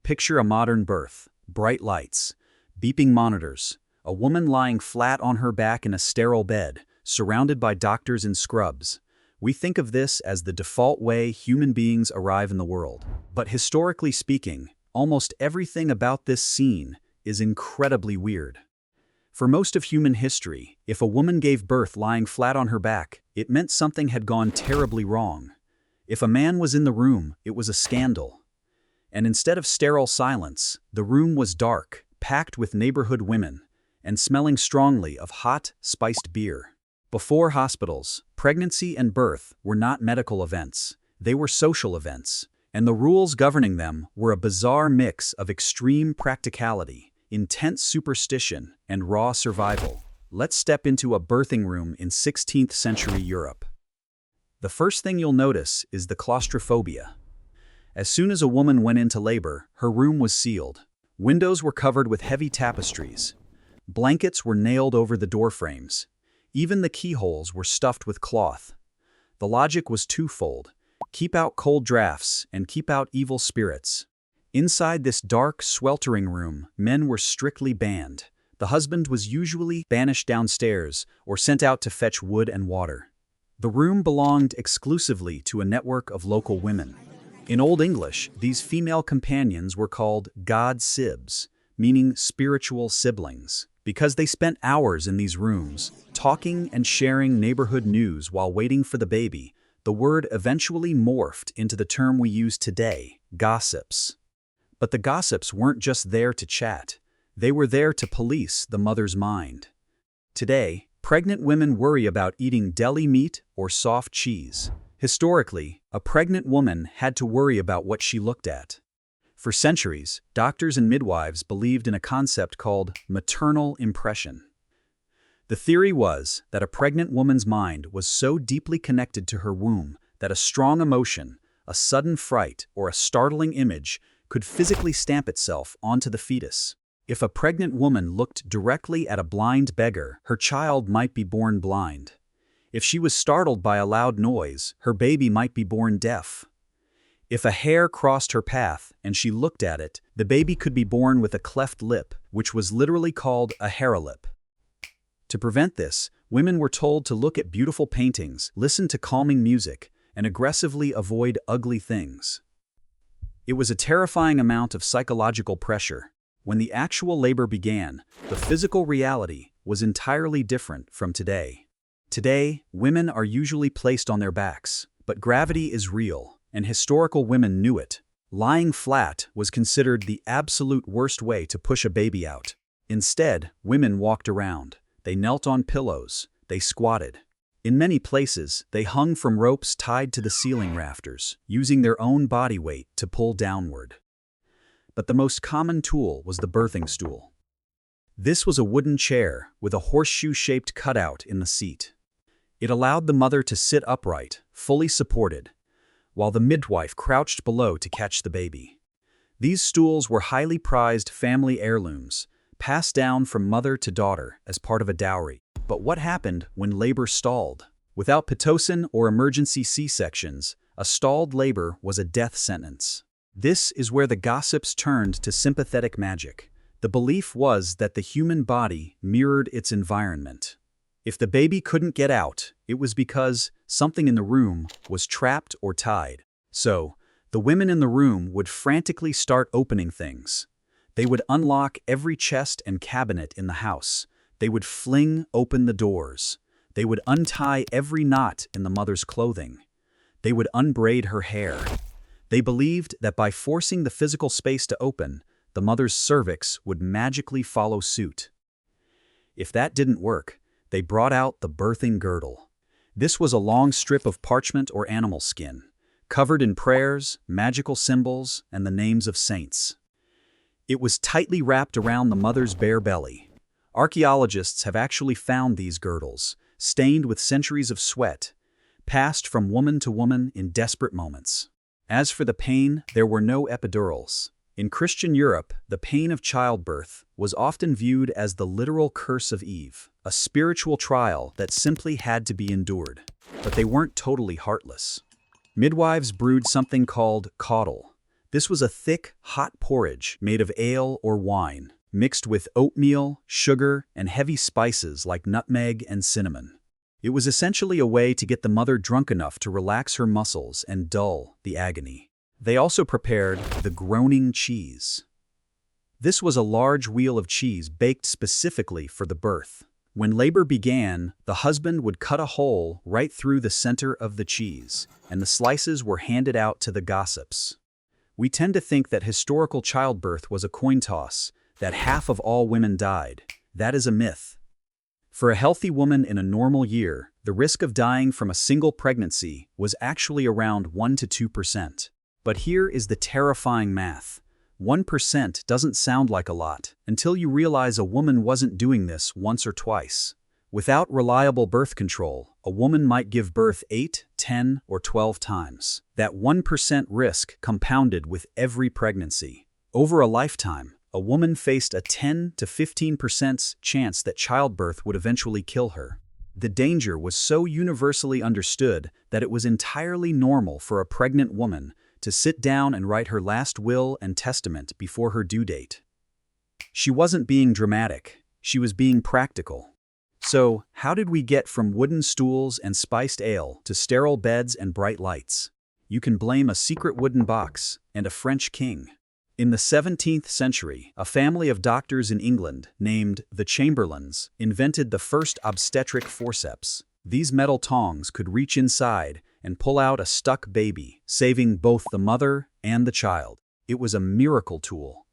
Picture a modern birth, bright lights, beeping monitors, a woman lying flat on her back in a sterile bed, surrounded by doctors in scrubs. We think of this as the default way human beings arrive in the world. But historically speaking, almost everything about this scene is incredibly weird. For most of human history, if a woman gave birth lying flat on her back, it meant something had gone terribly wrong. If a man was in the room, it was a scandal. And instead of sterile silence, the room was dark, packed with neighborhood women, and smelling strongly of hot, spiced beer. Before hospitals, pregnancy and birth were not medical events. They were social events, and the rules governing them were a bizarre mix of extreme practicality, intense superstition, and raw survival. Let's step into a birthing room in 16th century Europe. The first thing you'll notice is the claustrophobia. As soon as a woman went into labor, her room was sealed. Windows were covered with heavy tapestries. Blankets were nailed over the door frames. Even the keyholes were stuffed with cloth. The logic was twofold: keep out cold drafts and keep out evil spirits. Inside this dark, sweltering room, men were strictly banned. The husband was usually banished downstairs or sent out to fetch wood and water. The room belonged exclusively to a network of local women. In Old English, these female companions were called god-sibs, meaning spiritual siblings, because they spent hours in these rooms, talking and sharing neighborhood news while waiting for the baby. The word eventually morphed into the term we use today, gossips. But the gossips weren't just there to chat. They were there to police the mother's mind. Today, pregnant women worry about eating deli meat or soft cheese. Historically, a pregnant woman had to worry about what she looked at. For centuries, doctors and midwives believed in a concept called maternal impression. The theory was that a pregnant woman's mind was so deeply connected to her womb that a strong emotion, a sudden fright, or a startling image could physically stamp itself onto the fetus. If a pregnant woman looked directly at a blind beggar, her child might be born blind. If she was startled by a loud noise, her baby might be born deaf. If a hare crossed her path and she looked at it, the baby could be born with a cleft lip, which was literally called a harrowing. To prevent this, women were told to look at beautiful paintings, listen to calming music, and aggressively avoid ugly things. It was a terrifying amount of psychological pressure. When the actual labor began, the physical reality was entirely different from today. Today, women are usually placed on their backs, but gravity is real, and historical women knew it. Lying flat was considered the absolute worst way to push a baby out. Instead, women walked around. They knelt on pillows. They squatted. In many places, they hung from ropes tied to the ceiling rafters, using their own body weight to pull downward. But the most common tool was the birthing stool. This was a wooden chair with a horseshoe-shaped cutout in the seat. It allowed the mother to sit upright, fully supported, while the midwife crouched below to catch the baby. These stools were highly prized family heirlooms, passed down from mother to daughter as part of a dowry. But what happened when labor stalled? Without Pitocin or emergency C-sections, a stalled labor was a death sentence. This is where the gossips turned to sympathetic magic. The belief was that the human body mirrored its environment. If the baby couldn't get out, it was because something in the room was trapped or tied. So, the women in the room would frantically start opening things. They would unlock every chest and cabinet in the house. They would fling open the doors. They would untie every knot in the mother's clothing. They would unbraid her hair. They believed that by forcing the physical space to open, the mother's cervix would magically follow suit. If that didn't work, they brought out the birthing girdle. This was a long strip of parchment or animal skin, covered in prayers, magical symbols, and the names of saints. It was tightly wrapped around the mother's bare belly. Archaeologists have actually found these girdles, stained with centuries of sweat, passed from woman to woman in desperate moments. As for the pain, there were no epidurals. In Christian Europe, the pain of childbirth was often viewed as the literal curse of Eve, a spiritual trial that simply had to be endured. But they weren't totally heartless. Midwives brewed something called caudle. This was a thick, hot porridge made of ale or wine, mixed with oatmeal, sugar, and heavy spices like nutmeg and cinnamon. It was essentially a way to get the mother drunk enough to relax her muscles and dull the agony. They also prepared the groaning cheese. This was a large wheel of cheese baked specifically for the birth. When labor began, the husband would cut a hole right through the center of the cheese, and the slices were handed out to the gossips. We tend to think that historical childbirth was a coin toss, that half of all women died. That is a myth. For a healthy woman in a normal year, the risk of dying from a single pregnancy was actually around 1 to 2%. But here is the terrifying math. 1% doesn't sound like a lot until you realize a woman wasn't doing this once or twice. Without reliable birth control, a woman might give birth 8, 10, or 12 times. That 1% risk compounded with every pregnancy. Over a lifetime, a woman faced a 10 to 15% chance that childbirth would eventually kill her. The danger was so universally understood that it was entirely normal for a pregnant woman to sit down and write her last will and testament before her due date. She wasn't being dramatic, she was being practical. So, how did we get from wooden stools and spiced ale to sterile beds and bright lights? You can blame a secret wooden box and a French king. In the 17th century, a family of doctors in England, named the Chamberlains, invented the first obstetric forceps. These metal tongs could reach inside and pull out a stuck baby, saving both the mother and the child. It was a miracle tool.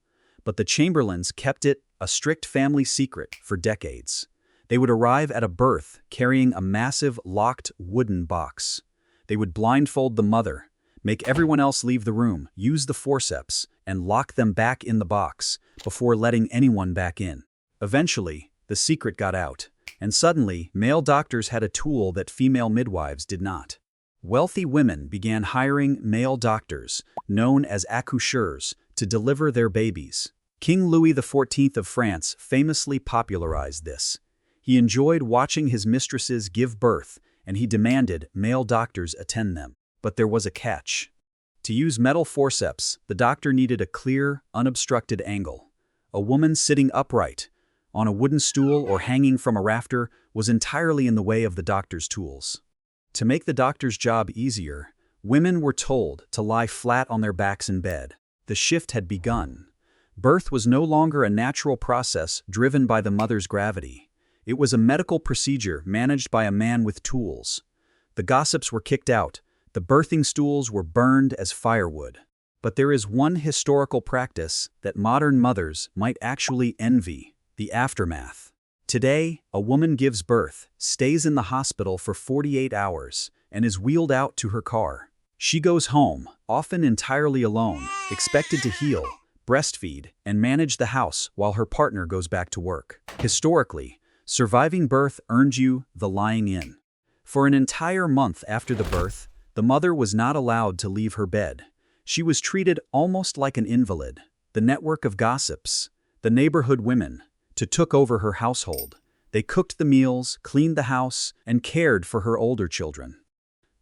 But the Chamberlains kept it a strict family secret for decades. They would arrive at a birth carrying a massive locked wooden box. They would blindfold the mother, make everyone else leave the room, use the forceps, and lock them back in the box before letting anyone back in. Eventually, the secret got out, and suddenly, male doctors had a tool that female midwives did not. Wealthy women began hiring male doctors, known as accoucheurs, to deliver their babies. King Louis XIV of France famously popularized this. He enjoyed watching his mistresses give birth, and he demanded male doctors attend them. But there was a catch. To use metal forceps, the doctor needed a clear, unobstructed angle. A woman sitting upright, on a wooden stool or hanging from a rafter, was entirely in the way of the doctor's tools. To make the doctor's job easier, women were told to lie flat on their backs in bed. The shift had begun. Birth was no longer a natural process driven by the mother's gravity. It was a medical procedure managed by a man with tools. The gossips were kicked out. The birthing stools were burned as firewood. But there is one historical practice that modern mothers might actually envy: the aftermath. Today, a woman gives birth, stays in the hospital for 48 hours, and is wheeled out to her car. She goes home, often entirely alone, expected to heal, breastfeed, and manage the house while her partner goes back to work. Historically, surviving birth earned you the lying in. For an entire month after the birth, the mother was not allowed to leave her bed. She was treated almost like an invalid. The network of gossips, the neighborhood women, took over her household. They cooked the meals, cleaned the house, and cared for her older children.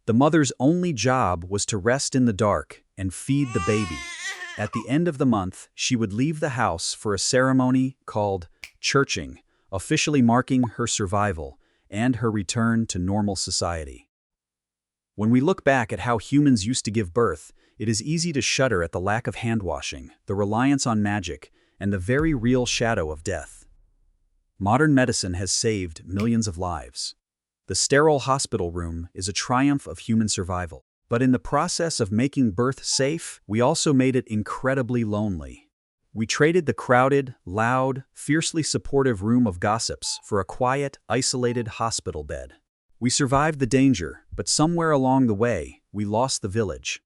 The mother's only job was to rest in the dark and feed the baby. At the end of the month, she would leave the house for a ceremony called churching, officially marking her survival and her return to normal society. When we look back at how humans used to give birth, it is easy to shudder at the lack of hand-washing, the reliance on magic, and the very real shadow of death. Modern medicine has saved millions of lives. The sterile hospital room is a triumph of human survival. But in the process of making birth safe, we also made it incredibly lonely. We traded the crowded, loud, fiercely supportive room of gossips for a quiet, isolated hospital bed. We survived the danger, but somewhere along the way, we lost the village.